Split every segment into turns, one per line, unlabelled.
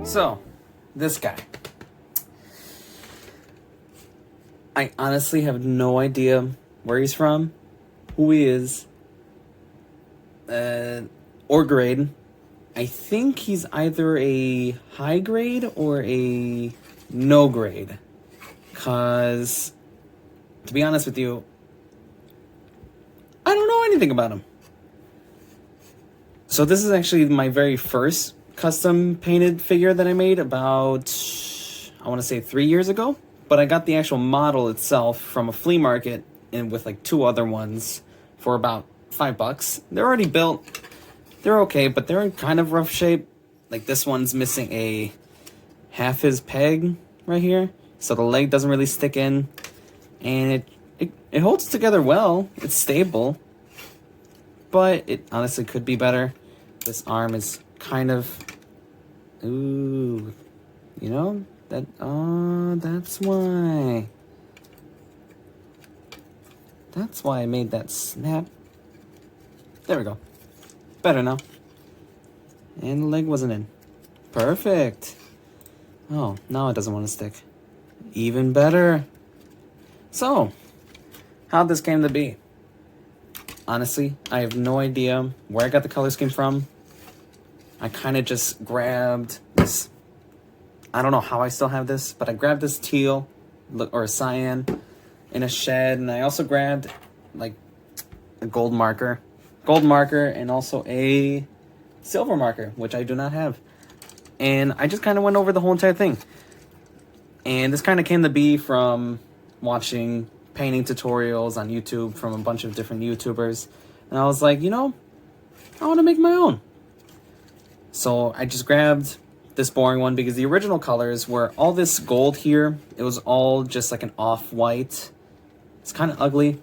So, this guy. I honestly have no idea where he's from, who he is, or grade. I think he's either a high grade or a no grade. Because, to be honest with you, I don't know anything about him. So this is actually my very first custom painted figure that I made about, I want to say 3 years ago. But I got the actual model itself from a flea market and with like 2 other ones for about $5. They're already built. They're okay, but they're in kind of rough shape. Like this one's missing a half his peg right here. So the leg doesn't really stick in. And it holds together well. It's stable. But it honestly could be better. This arm is kind of... Ooh. You know? That's why. That's why I made that snap. There we go. Better now. And the leg wasn't in. Perfect. Oh, now it doesn't want to stick. Even better. So, how'd this came to be? Honestly, I have no idea where I got the color scheme from. I kind of just grabbed this. I don't know how I still have this, but I grabbed this teal or a cyan in a shed, and I also grabbed like a gold marker, and also a silver marker, which I do not have. And I just kind of went over the whole entire thing. And this kind of came to be from watching painting tutorials on YouTube from a bunch of different YouTubers. And I was like, you know, I want to make my own. So I just grabbed this boring one because the original colors were all this gold here. It was all just like an off-white. It's kind of ugly.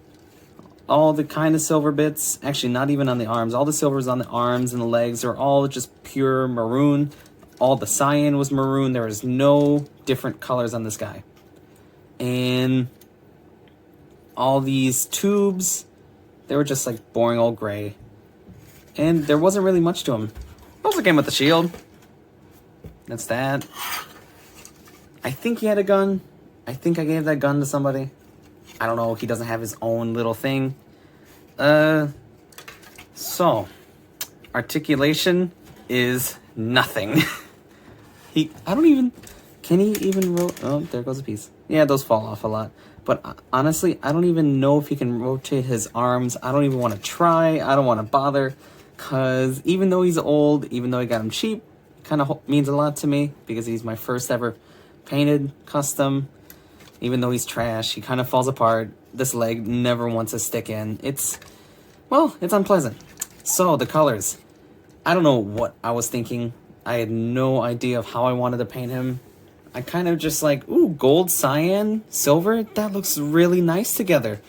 All the kind of silver bits, actually not even on the arms. All the silvers on the arms and the legs are all just pure maroon. All the cyan was maroon. There was no different colors on this guy. And all these tubes, they were just like boring old gray. And there wasn't really much to them. Also came with the shield. That's that. I think he had a gun. I think I gave that gun to somebody. I don't know. He doesn't have his own little thing. So, articulation is nothing. Can he even oh, there goes a piece. Yeah, those fall off a lot. But honestly, I don't even know if he can rotate his arms. I don't even want to try. I don't want to bother. Because even though he's old, even though I got him cheap, kind of means a lot to me because he's my first ever painted custom. Even though he's trash, he kind of falls apart. This leg never wants to stick in. It's unpleasant. So the colors, I don't know what I was thinking. I had no idea of how I wanted to paint him. I kind of just like, ooh, gold, cyan, silver, that looks really nice together.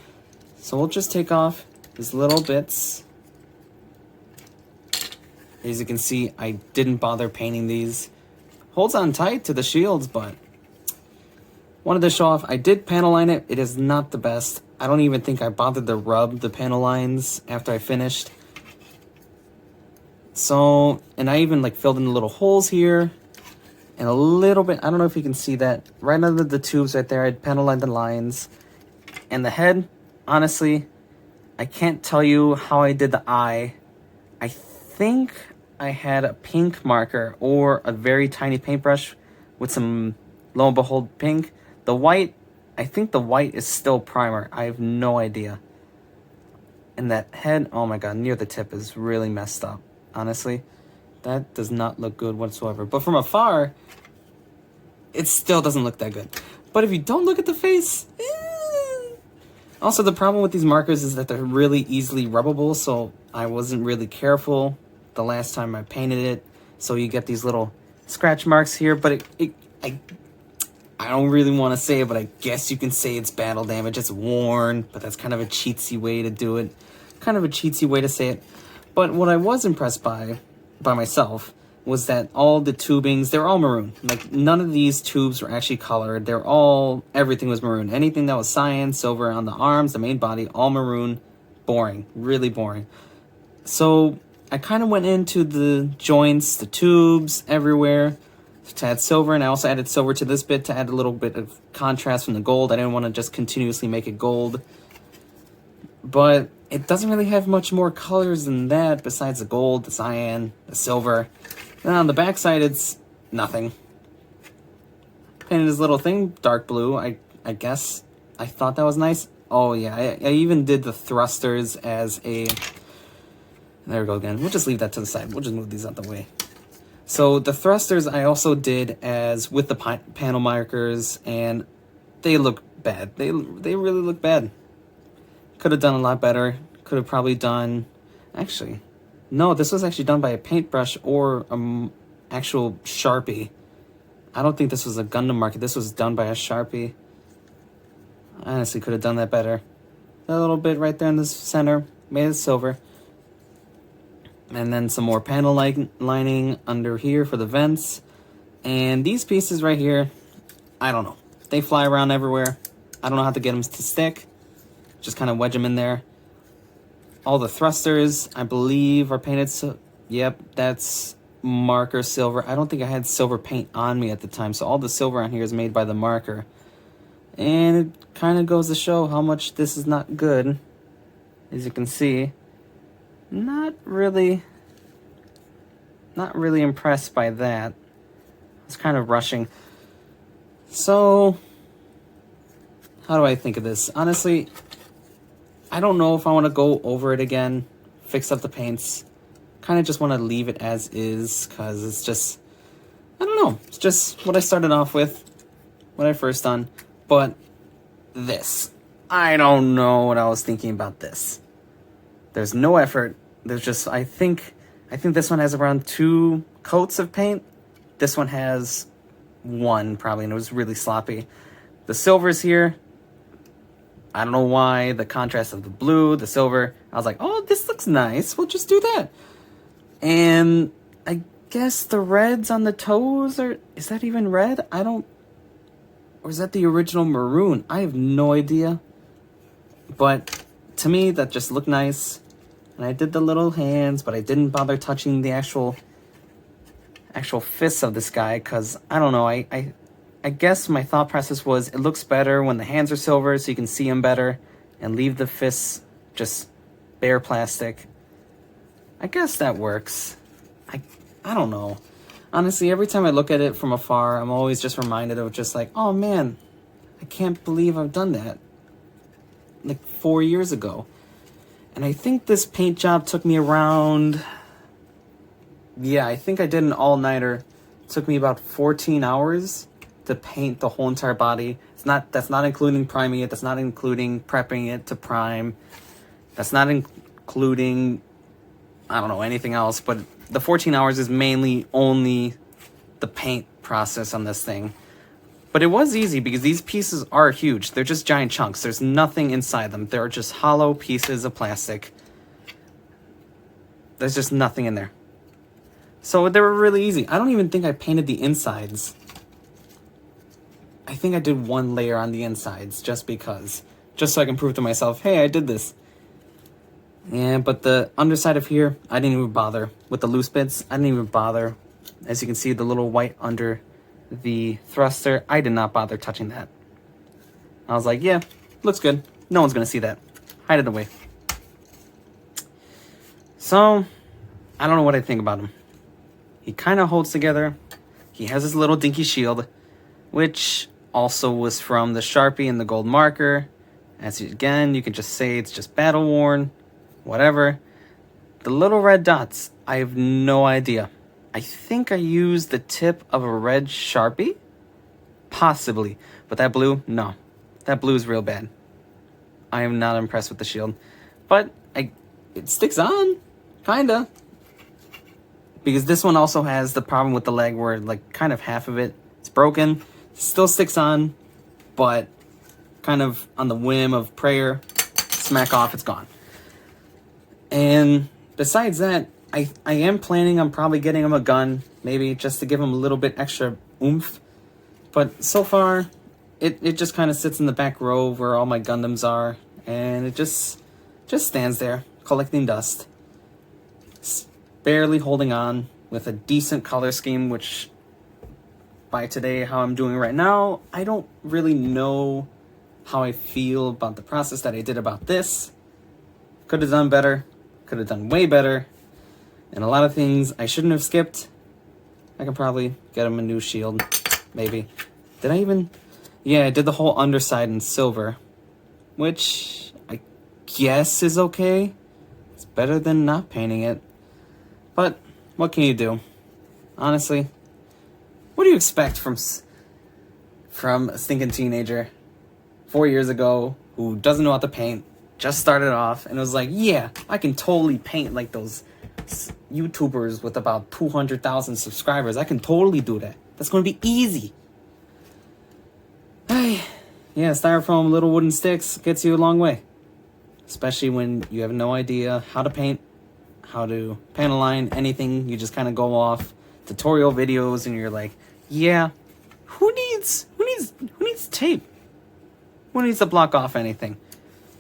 So we'll just take off these little bits. As you can see, I didn't bother painting these. Holds on tight to the shields, but wanted to show off. I did panel line it. It is not the best. I don't even think I bothered to rub the panel lines after I finished. So, and I even like filled in the little holes here. And a little bit, I don't know if you can see that. Right under the tubes right there, I panel lined the lines. And the head, honestly, I can't tell you how I did the eye. I think I had a pink marker or a very tiny paintbrush with some, lo and behold, pink. The white, I think the white is still primer. I have no idea. And that head, oh my god, near the tip is really messed up. Honestly, that does not look good whatsoever. But from afar, it still doesn't look that good. But if you don't look at the face... Also, the problem with these markers is that they're really easily rubbable, so I wasn't really careful the last time I painted it. So you get these little scratch marks here, but I don't really want to say it, but I guess you can say it's battle damage. It's worn, but that's kind of a cheatsy way to do it. Kind of a cheatsy way to say it. But what I was impressed by myself, was that all the tubings, they're all maroon. Like, none of these tubes were actually colored. Everything was maroon. Anything that was cyan, silver on the arms, the main body, all maroon. Boring. Really boring. So, I kind of went into the joints, the tubes, everywhere. to add silver, and I also added silver to this bit to add a little bit of contrast from the gold. I didn't want to just continuously make it gold. But it doesn't really have much more colors than that besides the gold, the cyan, the silver. And on the backside, it's nothing. Painted this little thing, dark blue, I guess. I thought that was nice. Oh yeah, I even did the thrusters as a... There we go again. We'll just leave that to the side. We'll just move these out the way. So the thrusters I also did as with the panel markers, and they look bad. They really look bad. Could have done a lot better. Could have probably done... Actually, no, this was actually done by a paintbrush or actual Sharpie. I don't think this was a Gundam marker. This was done by a Sharpie. I honestly could have done that better. A little bit right there in the center. Made it silver. And then some more panel lining under here for the vents. And these pieces right here, I don't know. They fly around everywhere. I don't know how to get them to stick. Just kind of wedge them in there. All the thrusters, I believe, are painted. So, yep, that's marker silver. I don't think I had silver paint on me at the time. So all the silver on here is made by the marker. And it kind of goes to show how much this is not good. As you can see. Not really impressed by that. It's kind of rushing. So, how do I think of this? Honestly, I don't know if I want to go over it again, fix up the paints. Kind of just want to leave it as is, because it's just, I don't know. It's just what I started off with, what I first done. But this, I don't know what I was thinking about this. There's no effort. There's just, I think this one has around 2 coats of paint. This one has 1 probably, and it was really sloppy. The silver's here. I don't know why. The contrast of the blue, the silver. I was like, oh, this looks nice. We'll just do that. And I guess the reds on the toes are, is that even red? Or is that the original maroon? I have no idea. But to me, that just looked nice. And I did the little hands, but I didn't bother touching the actual fists of this guy, because, I don't know, I guess my thought process was it looks better when the hands are silver so you can see them better, and leave the fists just bare plastic. I guess that works. I don't know. Honestly, every time I look at it from afar, I'm always just reminded of just like, oh man, I can't believe I've done that. Like 4 years ago. And I think this paint job took me around... Yeah, I think I did an all-nighter. It took me about 14 hours to paint the whole entire body. That's not including priming it. That's not including prepping it to prime. That's not including, I don't know, anything else. But the 14 hours is mainly only the paint process on this thing. But it was easy because these pieces are huge. They're just giant chunks. There's nothing inside them. They're just hollow pieces of plastic. There's just nothing in there. So they were really easy. I don't even think I painted the insides. I think I did 1 layer on the insides just because. Just so I can prove to myself, hey, I did this. Yeah, but the underside of here, I didn't even bother. With the loose bits, I didn't even bother. As you can see, the little white under the thruster, I did not bother touching that. I was like, yeah, looks good. No one's going to see that. Hide it away. So, I don't know what I think about him. He kind of holds together. He has his little dinky shield, which also was from the Sharpie and the gold marker. As you, again, you can just say it's just battle worn, whatever. The little red dots, I have no idea. I think I used the tip of a red Sharpie, possibly, but that blue, no, that blue is real bad. I am not impressed with the shield, but it sticks on, kinda. Because this one also has the problem with the leg where like kind of half of it is broken. Still sticks on, but kind of on the whim of prayer, smack off, it's gone. And besides that, I am planning on probably getting him a gun, maybe just to give him a little bit extra oomph. But so far, it just kind of sits in the back row where all my Gundams are, and it just stands there, collecting dust. Barely holding on with a decent color scheme, which by today how I'm doing right now. I don't really know how I feel about the process that I did about this. Could have done better. Could have done way better. And a lot of things I shouldn't have skipped. I can probably get him a new shield. Maybe. Did I even... Yeah, I did the whole underside in silver. Which I guess is okay. It's better than not painting it. But what can you do? Honestly, what do you expect from a stinking teenager 4 years ago who doesn't know how to paint, just started off, and was like, yeah, I can totally paint like those YouTubers with about 200,000 subscribers. I can totally do that. That's going to be easy. Hey, yeah, styrofoam, little wooden sticks gets you a long way. Especially when you have no idea how to paint, how to panel line, anything. You just kind of go off tutorial videos and you're like, yeah, who needs tape? Who needs to block off anything?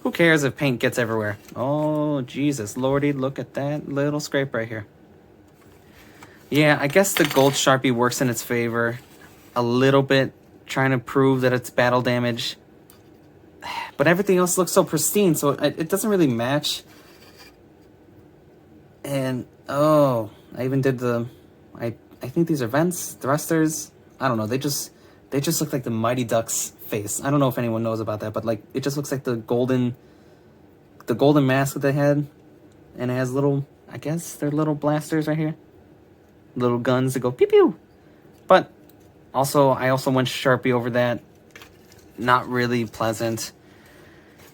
Who cares if paint gets everywhere? Oh, Jesus, Lordy, look at that little scrape right here. Yeah, I guess the gold Sharpie works in its favor a little bit, trying to prove that it's battle damage. But everything else looks so pristine, so it doesn't really match. And, oh, I even did the... I think these are vents, thrusters. I don't know, they just look like the Mighty Ducks face. I don't know if anyone knows about that, but like it just looks like the golden mask that they had. And it has little, I guess they're little blasters right here. Little guns that go pew pew. But also, I also went Sharpie over that. Not really pleasant.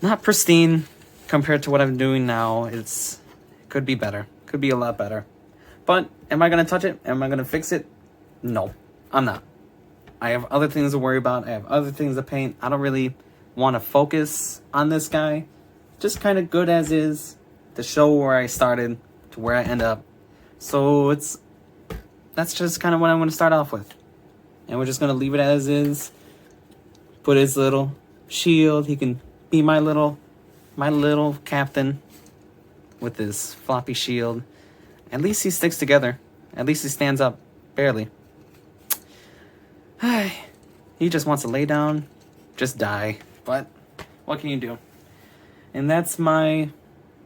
Not pristine compared to what I'm doing now. It could be better. Could be a lot better. But am I going to touch it? Am I going to fix it? No, I'm not. I have other things to worry about. I have other things to paint. I don't really want to focus on this guy. Just kind of good as is to show where I started to where I end up. So that's just kind of what I'm going to start off with. And we're just going to leave it as is. Put his little shield. He can be my little captain with his floppy shield. At least he sticks together. At least he stands up. Barely. He just wants to lay down, just die. But what can you do? And that's my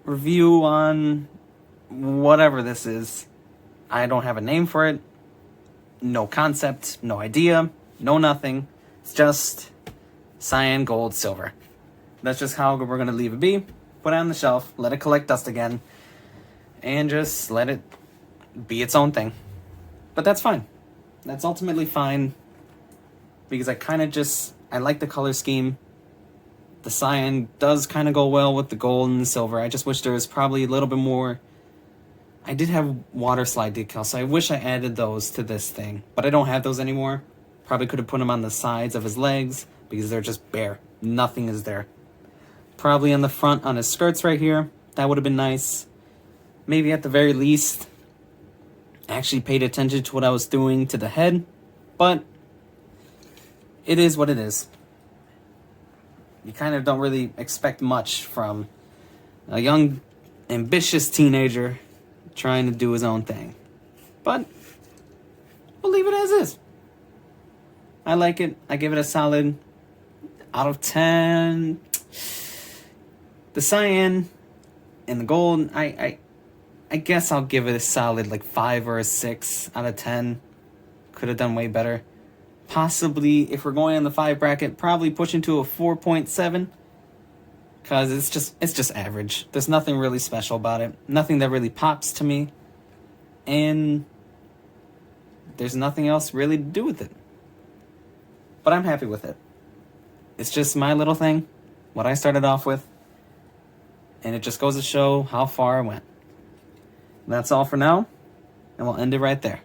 review on whatever this is. I don't have a name for it. No concept, no idea, no nothing. It's just cyan, gold, silver. That's just how we're going to leave it be. Put it on the shelf, let it collect dust again, and just let it be its own thing. But that's fine. That's ultimately fine. Because I like the color scheme. The cyan does kind of go well with the gold and the silver. I just wish there was probably a little bit more. I did have water slide decals, so I wish I added those to this thing. But I don't have those anymore. Probably could have put them on the sides of his legs because they're just bare. Nothing is there. Probably on the front on his skirts right here. That would have been nice. Maybe at the very least, actually paid attention to what I was doing to the head. But it is what it is. You kind of don't really expect much from a young, ambitious teenager trying to do his own thing. But we'll leave it as is. I like it. I give it a solid out of 10. The cyan and the gold, I guess I'll give it a solid like 5 or a 6 out of 10. Could have done way better. Possibly, if we're going in the 5 bracket, probably pushing to a 4.7. Because it's just average. There's nothing really special about it. Nothing that really pops to me. And there's nothing else really to do with it. But I'm happy with it. It's just my little thing. What I started off with. And it just goes to show how far I went. That's all for now. And we'll end it right there.